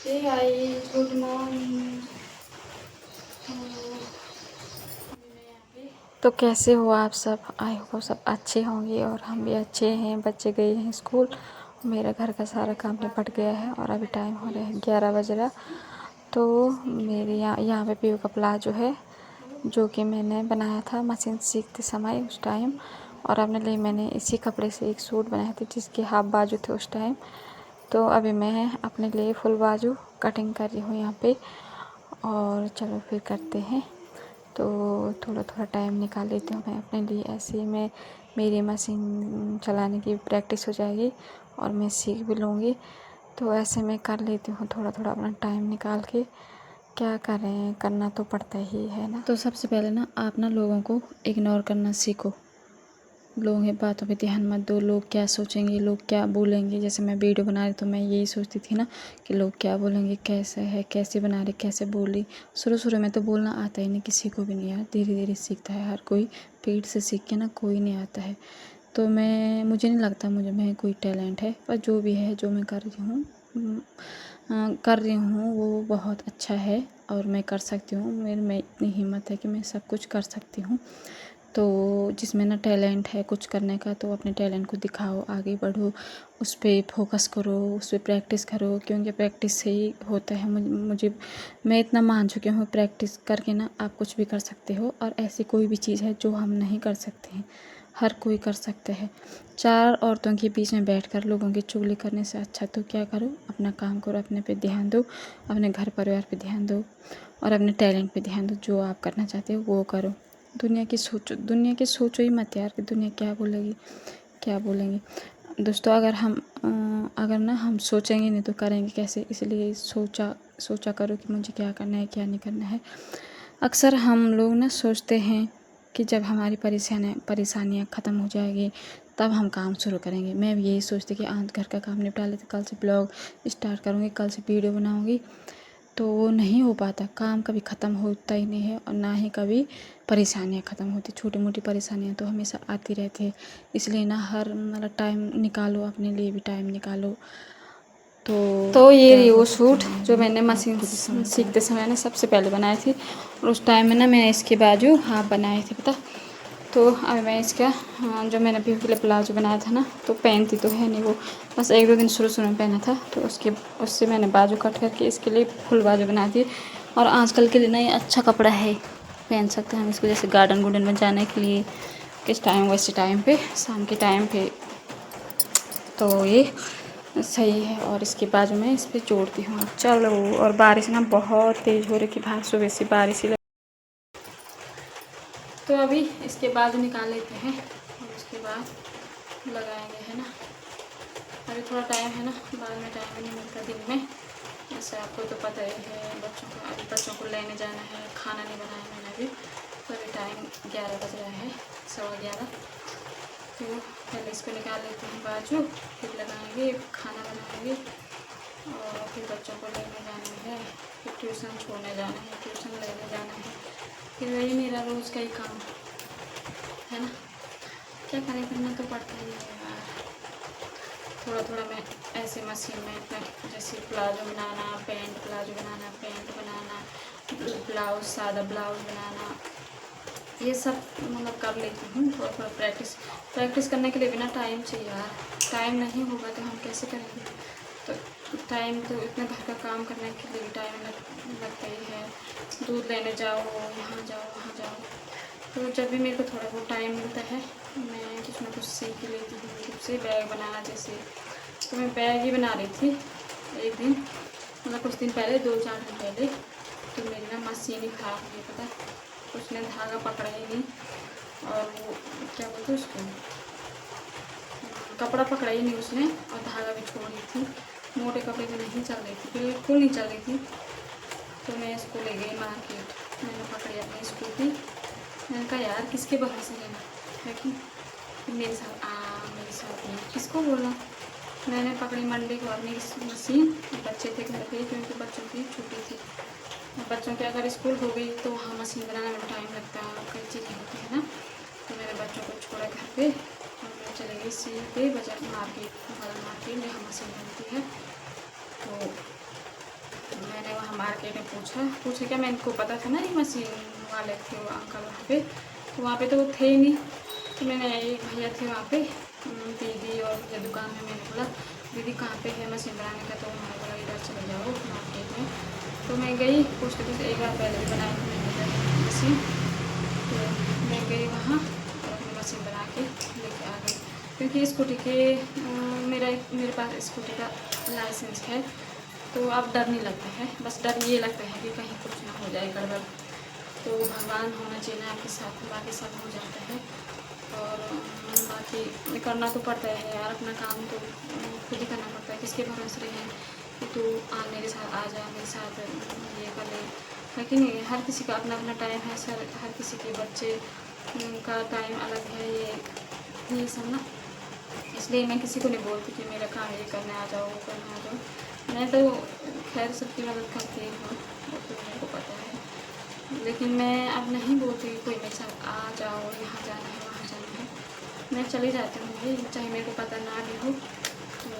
Hey guys, good morning. तो कैसे हो आप सब? आई होप सब अच्छे होंगे और हम भी अच्छे हैं। बच्चे गए हैं स्कूल, मेरा घर का सारा काम निपट गया है और अभी टाइम हो रहा है 11 बज रहा। तो मेरे यहाँ पे पीयू का प्लाजो है जो कि मैंने बनाया था मशीन सीखते समय उस टाइम, और अपने लिए मैंने इसी कपड़े से एक सूट बनाए थे जिसके हाफ बाजू थे उस टाइम। तो अभी मैं अपने लिए फुल बाजू कटिंग कर रही हूँ यहाँ पे, और चलो फिर करते हैं। तो थोड़ा थोड़ा टाइम निकाल लेती हूँ मैं अपने लिए, ऐसे ही मैं मेरी मशीन चलाने की प्रैक्टिस हो जाएगी और मैं सीख भी लूँगी। तो ऐसे मैं कर लेती हूँ थोड़ा थोड़ा अपना टाइम निकाल के। क्या करें, करना तो पड़ता ही है ना। तो सबसे पहले ना आप ना लोगों को इग्नोर करना सीखो, लोगों की बातों पे ध्यान मत दो। लोग क्या सोचेंगे, लोग क्या बोलेंगे। जैसे मैं वीडियो बना रही तो मैं यही सोचती थी ना कि लोग क्या बोलेंगे, कैसे है, कैसे बना रही, कैसे बोली। शुरू शुरू में तो बोलना आता ही नहीं, किसी को भी नहीं आता, धीरे धीरे सीखता है हर कोई। पीठ से सीख के ना कोई नहीं आता है। तो मुझे नहीं लगता मैं कोई टैलेंट है, पर जो भी है जो मैं कर रही हूँ वो बहुत अच्छा है और मैं कर सकती हूँ। मेरे में इतनी हिम्मत है कि मैं सब कुछ कर सकती हूँ। तो जिसमें ना टैलेंट है कुछ करने का, तो अपने टैलेंट को दिखाओ, आगे बढ़ो, उस पर फोकस करो, उस पर प्रैक्टिस करो, क्योंकि प्रैक्टिस से ही होता है। मुझे मैं इतना मान चुकी हूँ, प्रैक्टिस करके ना आप कुछ भी कर सकते हो। और ऐसी कोई भी चीज़ है जो हम नहीं कर सकते हैं, हर कोई कर सकता है। चार औरतों के बीच में बैठकर लोगों की चुगली करने से अच्छा तो क्या करो, अपना काम करो, अपने पे ध्यान दो, अपने घर परिवार पे ध्यान दो और अपने टैलेंट पे ध्यान दो। जो आप करना चाहते हो वो करो। दुनिया की सोचो ही मत यार कि दुनिया क्या बोलेगी, क्या बोलेंगे। दोस्तों, अगर ना हम सोचेंगे नहीं तो करेंगे कैसे। इसलिए सोचा करो कि मुझे क्या करना है, क्या नहीं करना है। अक्सर हम लोग ना सोचते हैं कि जब हमारी परेशानियाँ ख़त्म हो जाएगी तब हम काम शुरू करेंगे। मैं भी यही सोचती कि आज घर का काम निपटा लेते, कल से ब्लॉग स्टार्ट करूँगी, कल से वीडियो बनाऊँगी। तो वो नहीं हो पाता, काम कभी ख़त्म होता ही नहीं है और ना ही कभी परेशानियाँ ख़त्म होती। छोटी मोटी परेशानियाँ तो हमेशा आती रहती है। इसलिए ना हर मतलब टाइम निकालो, अपने लिए भी टाइम निकालो। तो ये रही वो सूट जो मैंने मशीन सीखते समय ना सबसे पहले बनाई थी, और उस टाइम में ना मैंने इसके बाजू हाफ बनाए थे, पता। तो अभी मैं इसका जो मैंने पीहू के लिए प्लाजो बनाया था ना, तो पहनती तो है नहीं वो, बस एक दो दिन शुरू में पहना था। तो उससे मैंने बाजू कट करके इसके लिए फुल बाजू बना दी। और आजकल के लिए ना ये अच्छा कपड़ा है, पहन सकते हैं हम इसको, जैसे गार्डन गुर्डन में जाने के लिए, किस टाइम वैसे टाइम पे, शाम के टाइम पे। तो ये सही है। और इसके बाजू में इस पर जोड़ती हूँ। चलो, और बारिश ना बहुत तेज़ हो रही थी बाहर, सुबह से बारिश ही। तो अभी इसके बाजू निकाल लेते हैं और उसके बाद लगाएंगे, है ना। अभी थोड़ा टाइम है ना, बाद में टाइम नहीं मिलता दिन में। जैसे आपको तो पता ही है, अभी बच्चों को लेने जाना है, खाना नहीं बनाया मैंने अभी। तो अभी टाइम 11 बज रहा है, 11:15। तो पहले इसको निकाल लेते हैं बाजू, फिर लगाएंगे, खाना बनाएंगे और फिर बच्चों को लेने जाना है, फिर ट्यूशन छोड़ने जाना है, ट्यूशन लेने जाना है। फिर वही मेरा रोज़ का ही काम है ना। क्या करें, करना तो पड़ता ही है यार। थोड़ा थोड़ा मैं ऐसे मशीन में अपना, जैसे प्लाजो बनाना, प्लाजो बनाना, पैंट बनाना, ब्लाउज, सादा ब्लाउज बनाना, ये सब मतलब कर लेती हूँ। थोड़ा थोड़ा प्रैक्टिस करने के लिए बिना टाइम चाहिए यार। टाइम नहीं होगा तो हम कैसे करेंगे। तो टाइम तो इतना घर का काम करने के लिए टाइम लगता ही है। दूध लेने जाओ, यहाँ जाओ, वहाँ जाओ। तो जब भी मेरे को थोड़ा बहुत टाइम मिलता है मैं कुछ ना कुछ सीख लेती हूँ यूट्यूब से। बैग बनाना जैसे, तो मैं बैग ही बना रही थी एक दिन, मतलब कुछ दिन पहले, 2-4 दिन पहले। तो मेरी ना मशीन ही ख़राब हुई, पता, उसने धागा पकड़ा ही नहीं, और वो क्या बोलते उसको, कपड़ा पकड़ा ही नहीं उसने, और धागा भी छोड़ रही थी। मोटे कपड़े में नहीं चल रही थी, बिल्कुल नहीं चल रही थी। तो मैं इसको ले गई मार्केट, मैंने पकड़ी अपनी स्कूटी। मैंने कहा यार किसके भरोसे लेना है कि मेरे साथ नहीं, किसको बोला। मैंने पकड़ी मंडे को अपनी मशीन, बच्चे थे घर पे क्योंकि बच्चों की छुट्टी थी। बच्चों के अगर स्कूल हो गई तो वहाँ मशीन बनाने में टाइम लगता है, कई चीज़ें होती है ना। तो मैंने बच्चों को छोड़ा घर पे और मैं चले गई सीधे बाजार मार्केट, जहाँ मशीन बनती है। तो आके ने पूछा क्या, मैं इनको पता था ना ये मशीन वाले थे वो अंकल वहाँ पे, तो वहाँ पे तो वो थे ही नहीं। तो मैंने एक भैया थे वहाँ पे दीदी, और ये दुकान में मैंने बोला दीदी कहाँ पे है मशीन बनाने का, तो उन्होंने बोला इधर चले जाओ मार्केट में। तो मैं गई, पूछते पूछते एक बार पहले भी बनाई थी मैंने मशीन, तो मैं गई वहाँ और अपनी मशीन बना के लेके आ गई। क्योंकि स्कूटी के मेरे पास स्कूटी का लाइसेंस है, तो अब डर नहीं लगता है। बस डर ये लगता है कि कहीं कुछ ना हो जाए गड़बड़, तो भगवान होना चाहिए ना आपके साथ, बाकी सब हो जाता है। और बाकी करना तो पड़ता है यार, अपना काम तो खुद ही करना पड़ता है। किसके भरोसे रहें कि तू मेरे साथ आ जा, मेरे साथ ये कर ले, है कि नहीं। हर किसी का अपना अपना टाइम है सर, हर किसी के बच्चे का टाइम अलग है, ये सब ना। इसलिए मैं किसी को नहीं बोलती कि मेरा काम ये करने आ जाओ, वो करने आ जाओ। मैं तो खैर सबकी मदद करती हूँ, वो तो मेरे को पता है। लेकिन मैं अब नहीं बोलती कि कोई मेरे साथ आ जाओ, यहाँ जाना है वहाँ जाना है। मैं चली जाती हूँ भाई, चाहे मेरे को पता ना भी हो। तो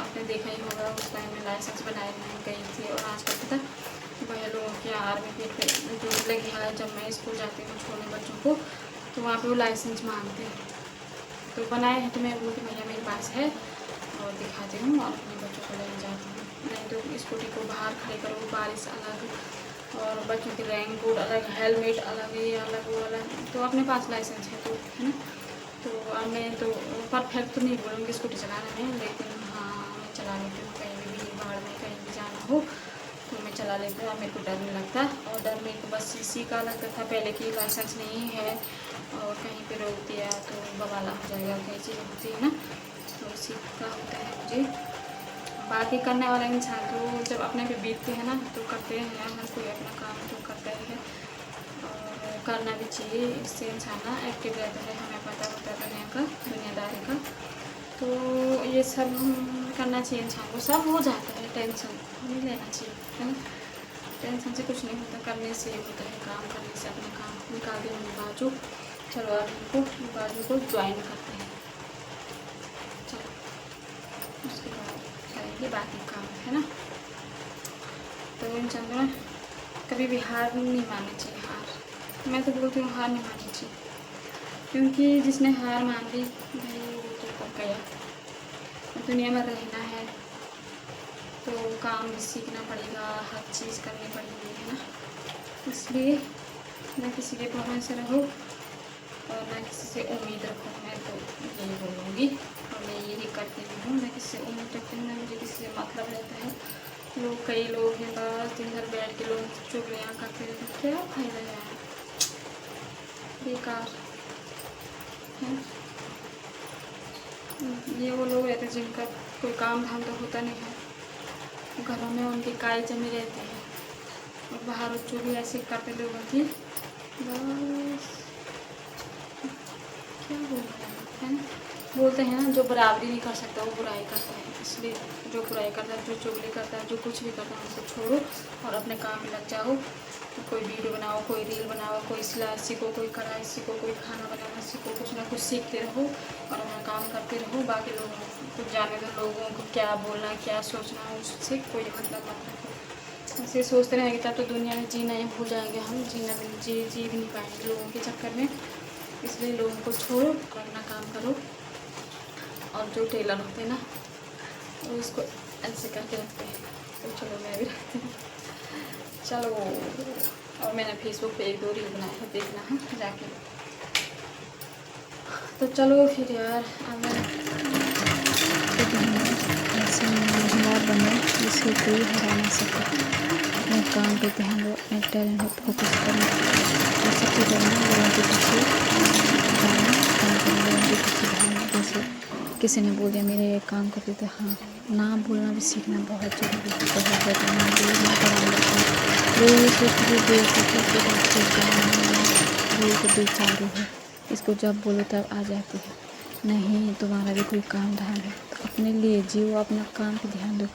आपने देखा ही होगा उस टाइम में लाइसेंस बनाए मैं गई थी, और आजकल पता वह लोगों के आर्मी पे जो लगी है, जब मैं स्कूल जाती हूँ छोटे बच्चों को, तो वहाँ पे वो लाइसेंस मांगते हैं। तो बनाए हैं, तो मैं बोलती भैया मेरे पास है, और दिखाती हूँ और अपने बच्चों को लेने जाती हूँ। नहीं तो स्कूटी को बाहर खड़े करो, बारिश अलग, और बच्चों के रेन कोट अलग, हेलमेट अलग, ये अलग वो अलग। तो अपने पास लाइसेंस है तो है ना। तो अब मैं तो परफेक्ट तो नहीं बोलूँगी स्कूटी चलाने में, लेकिन हाँ मैं चला लेती हूँ। कहीं भी भीड़ भाड़ में कहीं भी जाना हो तो मैं चला लेती हूँ। अब मेरे को डर नहीं लगता। और डर मेरे को बस इसी का लगता था पहले कि लाइसेंस नहीं है और कहीं पे रोक दिया तो बवाला हो जाएगा, कई चीज़ होती है ना, तो इसी का होता है मुझे। बाकी करने वाला इंसान तो जब अपने पे बीतते हैं ना तो करते हैं, हर कोई अपना काम तो करता है, और करना भी चाहिए। इससे इंसान ना एक्टिव रहता है, हमें पता होता है दुनिया का, दुनियादारी का। तो ये सब करना चाहिए इंसान को, सब हो जाता है। टेंशन नहीं लेना चाहिए, है ना। टेंशन से कुछ नहीं होता, करने से होता है, काम करने से अपना काम निकाल देंगे बाजू। चलो आप इनको बाजू को ज्वाइन करते हैं, चलो उसके बाद करेंगे बाकी काम, है ना। तो इंसान को ना कभी भी हार नहीं माननी चाहिए। हार मैं तो बोलती हूँ हार नहीं माननी चाहिए, क्योंकि जिसने हार मान ली भाई वो तो पक गया। दुनिया में रहना है तो काम भी सीखना पड़ेगा, हर चीज़ करनी पड़ेगी, है ना। इसलिए ना किसी के भरोसे रहो और ना किसी से उम्मीद रखो। मैं तो यही बोलूँगी, और मैं यही करती भी हूँ। मैं किसी से उम्मीद रखती हूँ, ना मुझे किसी से मतलब रहता है। कई लोग हैं बस दिन भर बैठ के लोग चुगलियाँ करते रहते, क्या फ़ायदा यार, बेकार है। ये वो लोग रहते हैं जिनका कोई काम धाम तो होता नहीं है, घरों में उनके काई जमे रहते हैं, और बाहर चोरी ऐसे करते लोगों की, बस क्या बोलना है ना। बोलते हैं ना जो बराबरी नहीं कर सकता वो बुराई करता है। इसलिए जो बुराई करता है, जो चुगली करता है, जो कुछ भी करता है, उनको छोड़ो और अपने काम में लग जाओ। कोई वीडियो बनाओ, कोई रील बनाओ, कोई सिलाई सीखो, कोई कढ़ाई सीखो, कोई खाना बनाना सीखो, कुछ ना कुछ सीखते रहो और अपना काम करते रहो। बाकी लोगों को जाने दो, लोगों को क्या बोलना क्या सोचना उससे कोई मतलब मत रखो। ऐसे सोचते रहेंगे तब तो दुनिया में जीना ही भूल जाएंगे, हम जी भी नहीं पाएंगे लोगों के चक्कर में। इसलिए लोगों को छोड़ो और अपना काम करो। और जो टेलर होते हैं ना वो इसको ऐसे करके रखते हैं, तो चलो मैं भी रखती हूँ, चलो। और मैंने फेसबुक पे 1-2 रील बनाए हैं, देखना है जाके। तो चलो फिर यार, अब ऐसे महिला बनो जिससे कोई हरा ना सके। अपने काम पे ध्यान दो, अपने टैलेंट पर फोकस करो, सबसे करना लोगों के पीछे जाना, काम करना लोगों के पीछे भागना। जैसे किसी ने बोल दिया मेरा ये काम करते तो हाँ, ना बोलना भी सीखना बहुत ज़रूरी है, बहुत ज़्यादा। ना बोलना लोग ये सोचते हैं बेइज्जती के बच्चे बोल तो बेचारे है, इसको जब बोलो तब आ जाती है। नहीं, तुम्हारा भी कोई काम धाम है तो अपने लिए जियो, अपना काम पे ध्यान दो।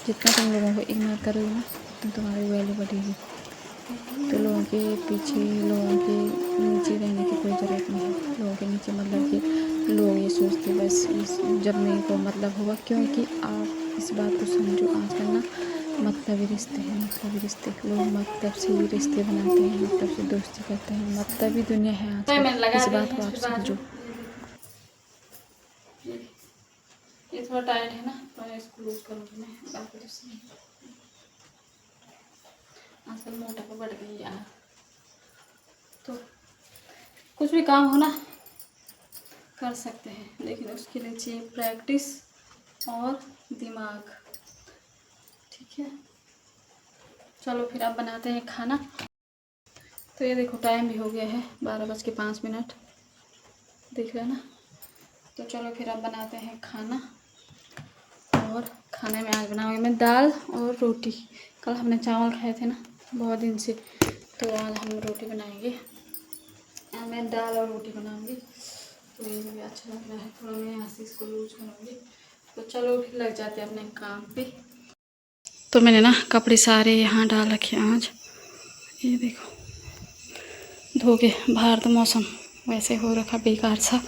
जितना तुम लोगों को इग्नोर करोगे ना तो तुम्हारी वैल्यू बढ़ेगी। तो लोगों के पीछे, लोगों के नीचे रहने की कोई ज़रूरत नहीं है। लोगों के नीचे मतलब कि लोग ये सोचते बस जब मेरे को मतलब होगा, क्योंकि आप इस बात को समझो आजकल ना मतलबी रिश्ते हैं, मतलबी रिश्ते। लोग मतलब से ही रिश्ते बनाते हैं, मतलब से दोस्ती करते हैं। मतलबी दुनिया है आजकल, इस बात को आप समझो। ये थोड़ा टाइट है ना, तो मैं इसको लूज करूँगी मैं, बाकी कुछ नहीं। आजकल मोटापा बढ़ गई यार, तो कुछ भी काम हो ना कर सकते हैं, लेकिन उसके लिए चाहिए प्रैक्टिस और दिमाग। ठीक है, चलो फिर अब बनाते हैं खाना। तो ये देखो टाइम भी हो गया है 12:05, देख रहे हैं ना। तो चलो फिर अब बनाते हैं खाना। और खाने में आज बनाऊंगी मैं दाल और रोटी। कल हमने चावल खाए थे ना बहुत दिन से, तो आज हम रोटी बनाएंगे। आज मैं दाल और रोटी बनाऊंगी, तो ये भी अच्छा लग रहा है। थोड़ा मैं यहाँ से इसको लूज करूँगी। तो चलो फिर लग जाते हैं अपने काम पे। तो मैंने ना कपड़े सारे यहाँ डाल रखे आज, ये देखो धो के। बाहर तो मौसम वैसे हो रखा बेकार सा,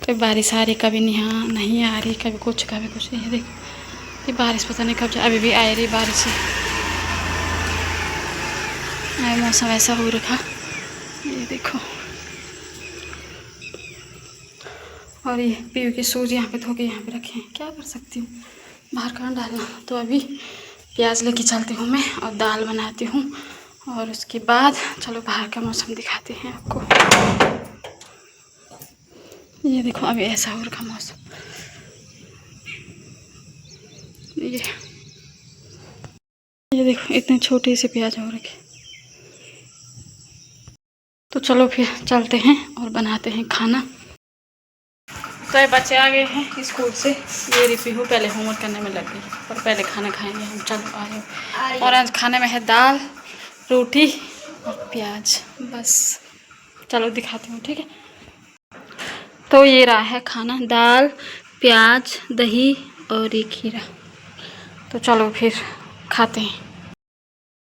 कभी बारिश आ रही, कभी नहीं आ रही, कभी कुछ कभी कुछ। ये देखो ये बारिश पता नहीं कब जा, अभी भी आ रही बारिश ही। मौसम ऐसा हो रखा, ये देखो। और ये पीयू के शूज यहाँ पे धो के यहाँ पे रखे हैं, क्या कर सकती हूँ, बाहर कहाँ डालना। तो अभी प्याज लेके चलती हूँ मैं और दाल बनाती हूँ, और उसके बाद चलो बाहर का मौसम दिखाते हैं आपको। ये देखो अभी ऐसा हो रखा मौसम। ये देखो इतने छोटे से प्याज हो रखे। तो चलो फिर चलते हैं और बनाते हैं खाना। तो ये बच्चे आ गए हैं स्कूल से, ये रिपी हूँ पहले होमवर्क करने में लग गई, और पहले खाना खाएंगे हम। चलो आ जाओ। और आज खाने में है दाल, रोटी और प्याज, बस। चलो दिखाती हूँ, ठीक है। तो ये रहा है खाना, दाल, प्याज, दही और ये खीरा। तो चलो फिर खाते हैं।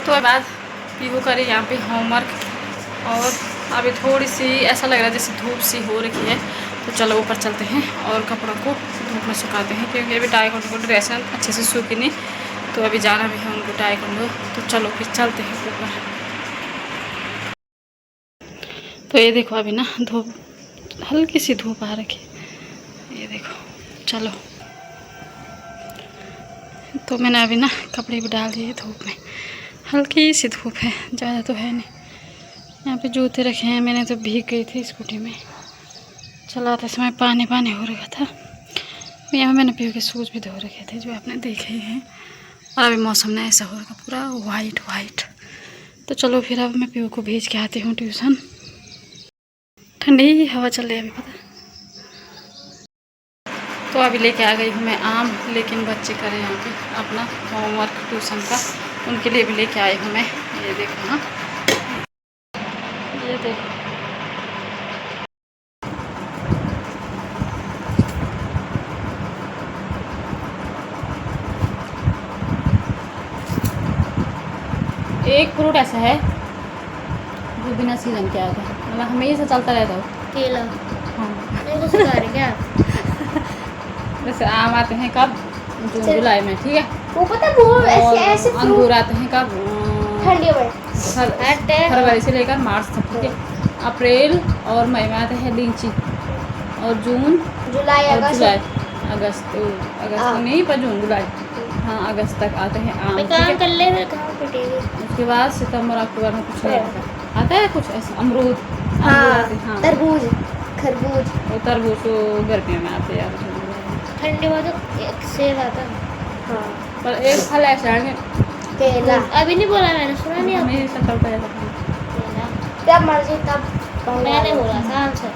तो बाद पीहू करे यहाँ पे होमवर्क, और अभी थोड़ी सी ऐसा लग रहा है जैसे धूप सी हो रखी है। तो चलो ऊपर चलते हैं और कपड़ों को धूप में सुखाते हैं, क्योंकि अभी टाइकोंडो को ड्रेस अच्छे से सूखी नहीं, तो अभी जाना भी है उनको टाइकोंडो। तो चलो फिर चलते हैं ऊपर। तो ये देखो अभी ना धूप, हल्की सी धूप आ रखी, ये देखो। चलो तो मैंने अभी ना कपड़े भी डाल दिए धूप में, हल्की सी धूप है, ज़्यादा तो है नहीं। यहाँ पे जूते रखे हैं, मैंने तो भीग गई थी स्कूटी में चलाते समय, पानी पानी हो रखा था। यहाँ मैंने पीहू के शूज़ भी धो रखे थे जो आपने देखे हैं। और अभी मौसम ना ऐसा हो रखा पूरा वाइट वाइट। तो चलो फिर अब मैं पीहू को भेज के आती हूँ ट्यूशन। ठंडी हवा चल रही है अभी, पता। तो अभी लेके आ गई हूँ मैं आम, लेकिन बच्चे करें यहाँ पे अपना होमवर्क ट्यूशन का, उनके लिए भी लेके आई हूँ मैं। ये देखो, हाँ ये देखो। एक फ्रूट ऐसा है जो बिना सीजन के आता है, मतलब हमेशा चलता रहता है, केला। हाँ क्या जैसे आम आते हैं कब, जून जुलाई में, ठीक है। वो पता वो ऐसे अंगूर आते हैं कब, ठंडी में, फरवरी से लेकर मार्च तक, ठीक है। अप्रैल और मई में आते हैं लीची, और जून जुलाई अगस्त नहीं पर जून जुलाई, हाँ अगस्त तक आते हैं आम, कर ले। उसके बाद सितंबर अक्टूबर में कुछ नहीं आता है कुछ ऐसा, अमरूद, हाँ तरबूज, खरबूज। वो तरबूज तो गर्मियों में आते हैं यार, ठंडी में तो एक सेब आता है। हाँ पर एक फल ऐसा है, केला। अभी नहीं बोला मैंने, सुना नहीं, हमेशा चलता रहता है, जब मर्जी तब। मैंने बोला था आंसर।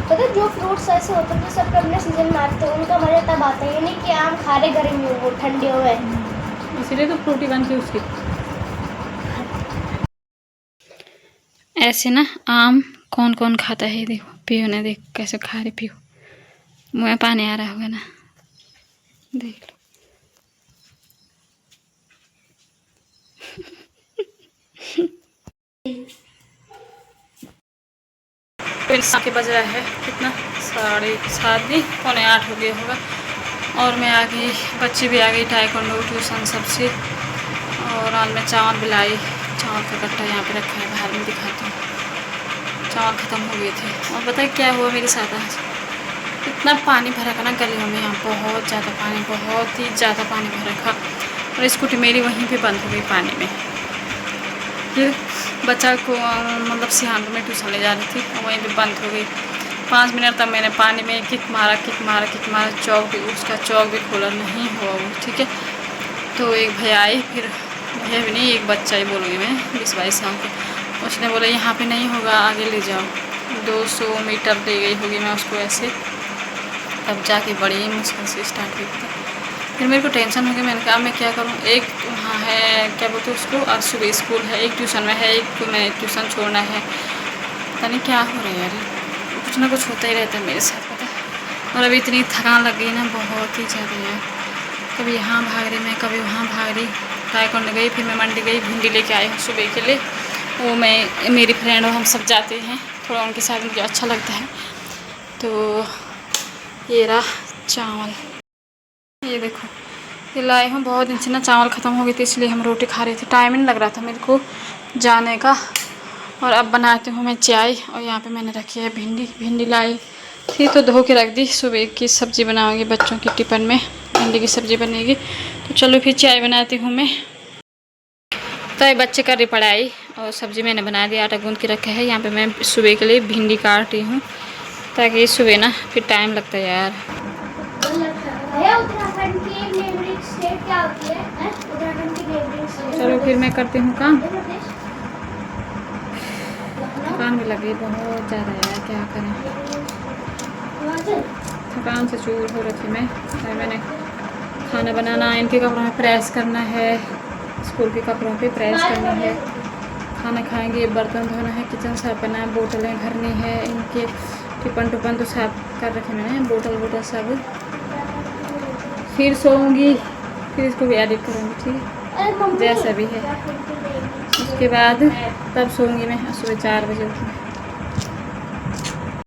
पता जो फ्रूट्स ऐसे होते हैं जो सब अपने सीजन में आते हैं, उनका मजा तब आता है, नहीं कि आम खा रहे गर्मी में, वो ठंडियों में, इसलिए तो फ्रूटी बनती है उसकी। ऐसे ना आम कौन कौन खाता है, देखो पीहू ने, देख कैसे खा रही पीहू, मुँह में पानी आ रहा होगा ना, देख लो। के बज रहा है कितना, 7:30 नहीं 7:45 हो गया होगा, और मैं आ गई, बच्ची भी आ गई ताइक्वांडो ट्यूशन सबसे। और आज मैं चावल भी लाई, चावल का कट्टा यहाँ पे रखा है, बाहर में दिखाती हूँ। चावल ख़त्म हो गए थे। और बताए क्या हुआ मेरे साथ आज, इतना पानी भरा था ना गलियों में, यहाँ बहुत ज़्यादा पानी, बहुत ही ज़्यादा पानी भरा था। और स्कूटी मेरी वहीं पे बंद हो गई पानी में। फिर बच्चा को मतलब सिहान में ट्यूशन ले जा रही थी, वहीं पे बंद हो गई। 5 मिनट तक मैंने पानी में किक मारा, चौक भी, उसका चौक भी खोला नहीं हुआ वो, ठीक है। तो एक भैया आई, फिर भैया भी नहीं, एक बच्चा ही बोलूँगी मैं, 20-22 साल का। उसने बोला यहाँ पे नहीं होगा, आगे ले जाओ। 200 मीटर ले गई होगी मैं उसको ऐसे, तब जाके बड़ी मुश्किल से स्टार्ट हुई थी। फिर मेरे को टेंशन हो गई, मैंने कहा मैं क्या करूँ। एक वहाँ है, क्या बोलते हैं उसको, और सुबह स्कूल है, एक ट्यूशन में है, एक को मैं ट्यूशन छोड़ना है। पता नहीं क्या हो रहा है यार, कुछ ना कुछ होता ही रहता है मेरे साथ, पता है। और अभी इतनी थकान लग गई ना, बहुत ही ज़्यादा यार। कभी यहाँ भाग रही मैं, कभी वहाँ भाग रही। ताइक्वांडो गई, फिर मैं मंडी गई, भिंडी लेके आई हूँ सुबह के लिए। वो मैं, मेरी फ्रेंड और हम सब जाते हैं, थोड़ा उनके साथ मुझे अच्छा लगता है। तो ये रहा चावल, ये देखो, ये लाए हूँ। बहुत दिन से ना चावल ख़त्म हो गए थे, इसलिए हम रोटी खा रहे थे, टाइम ही नहीं लग रहा था मेरे को जाने का। और अब बनाती हूँ मैं चाय। और यहाँ पे मैंने रखी है भिंडी लाई थी तो धो के रख दी। सुबह की सब्ज़ी बनाऊँगी बच्चों के टिफ़िन में, भिंडी की सब्ज़ी बनेगी। तो चलो फिर चाय बनाती हूँ मैं। तो ये बच्चे कर रही पढ़ाई, और सब्ज़ी मैंने बना दी, आटा गूँध के रखा है। यहाँ पे मैं सुबह के लिए भिंडी काट रही हूँ, ताकि सुबह ना फिर टाइम लगता है यार। चलो फिर मैं करती हूँ काम, थकान भी लग रही है बहुत ज़्यादा यार, क्या करें। थकान से चूर हो रखी मैं। मैंने खाना बनाना, इनके कपड़ों में प्रेस करना है, स्कूल के कपड़ों पे प्रेस करनी है, खाना खाएंगे, बर्तन धोना है, किचन साफ करना है, बोतलें भरनी है, इनके टिफन तो साफ कर रखे मैंने, बोतल सब। फिर सोऊंगी, फिर इसको भी एडिट करूँगी, ठीक है, जैसा भी है। उसके बाद तब सोऊंगी मैं, सुबह 4 बजे उठूँगी।